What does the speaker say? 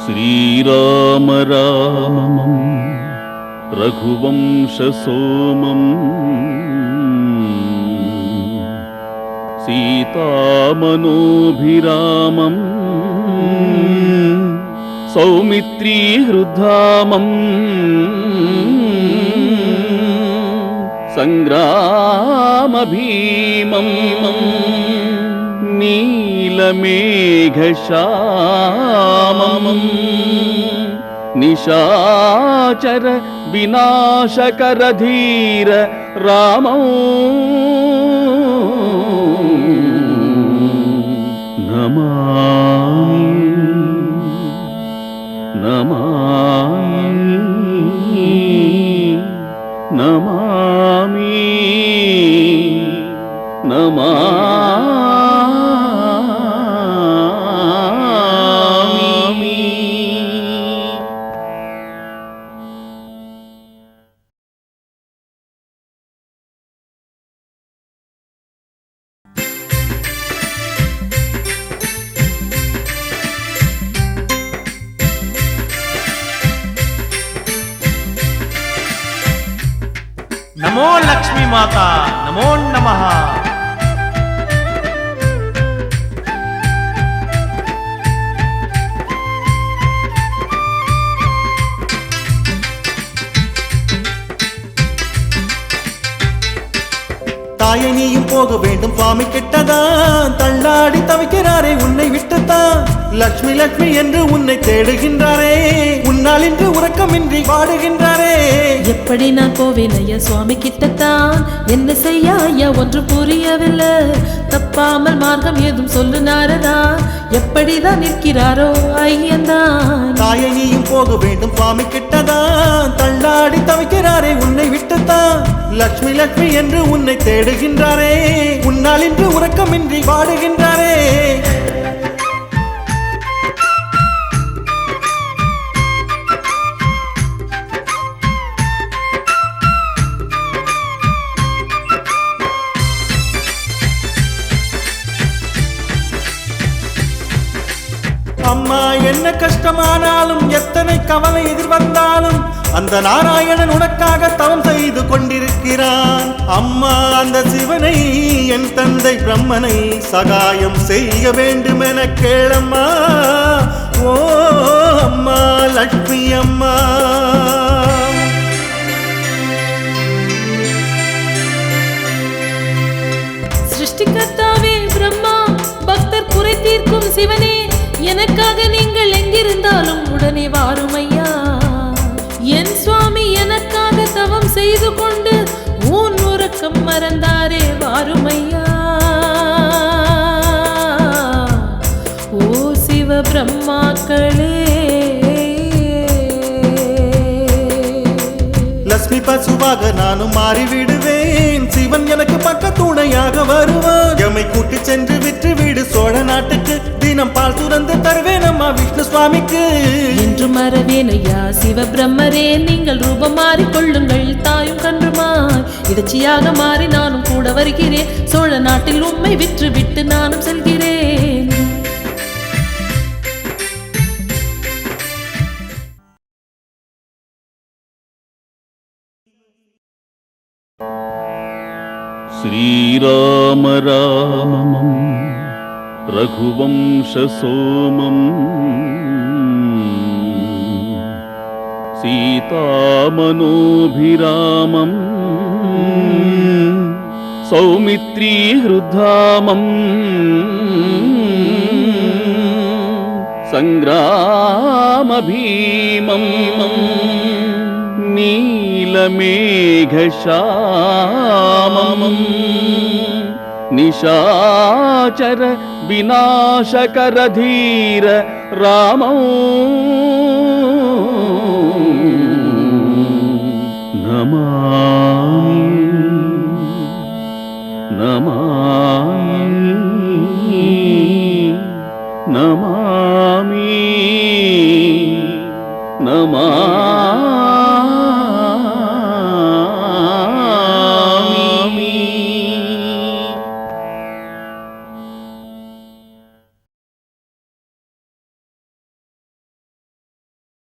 श्रीराम रामं रघुवंशसोमं सीतामनोभिरामं सौमित्रीहृद्धामं संग्रामभीमं नीलमेघश्यामं निशाचर विनाशकरधीर रामं नमामि नमो लक्ष्मी माता नमो नमः। தாயை நீயும் போக வேண்டும் சுவாமி கிட்டதான் தள்ளாடி தவிக்கிறாரே உன்னை விட்டுத்தான் லட்சுமி லட்சுமி என்று உன்னை தேடுகின்றாரே உன்னால் இன்று உறக்கமின்றி பாடுகின்றாரே எப்படி நான் போவேன் ஐயா சுவாமி கிட்டத்தான் என்ன செய்ய ஐயா ஒன்று புரியவில்லை தப்பாமல் மார்க்கம் ஏதும் சொல்லு நாரதா எப்படிதான் நிற்கிறாரோ ஐயன்தான் தாயை நீயும் போக வேண்டும் சுவாமி கிட்டதான் தள்ளாடி தவிக்கிறாரே உன்னை விட்டுத்தான் லட்சுமி லட்சுமி என்று உன்னை தேடுகின்றாரே உன்னால் இன்று உறக்கமின்றி பாடுகின்றாரே அம்மா என்ன கஷ்டமானாலும் எத்தனை கவலை எதிர்வந்தாலும் அந்த நாராயணன் உனக்காக தவம் செய்து கொண்டிருக்கிறான் அம்மா அந்த சிவனை என் தந்தை பிரம்மனை சகாயம் செய்ய வேண்டும் என கேளம்மா ஓ அம்மா லட்சுமி அம்மா சிருஷ்டிகர்த்தாவே பிரம்மா பக்தர் குறை தீர்க்கும் சிவனே எனக்காக நீங்கள் எங்கிருந்தாலும் உடனே வாரும் ஐயா என் சுவாமி எனக்காக தவம் செய்து கொண்டு ஊன் உறக்கம் மறந்தாரே வாரும் ஐயா ஓ சிவ பிரம்மாக்களே லட்சுமி பசுவாக நானும் மாறிவிடுவேன் சிவன் எனக்கு பக்க துணையாக வருவான் எம்மை கூட்டி சென்று விற்று வீடு சோழ நாட்டுக்கு தினம் பால் சுரந்து தருவேன் அம்மா விஷ்ணு சுவாமிக்கு என்று மறவேன் ஐயா சிவ பிரம்மரே நீங்கள் ரூபம் மாறிக்கொள்ளுங்கள் தாயும் கன்றுமாய் இடச்சியாக மாறி நானும் கூட வருகிறேன் சோழ நாட்டில் உம்மை விற்று விட்டு நானும் செல்கிறேன் श्रीराम रामं रघुवंशसोमं सीतामनोभिरामं सौमित्रीहृद्धामं संग्रामभीमं नीलमेघश्यामं निशाचर विनाशकरधीर रामं नमामि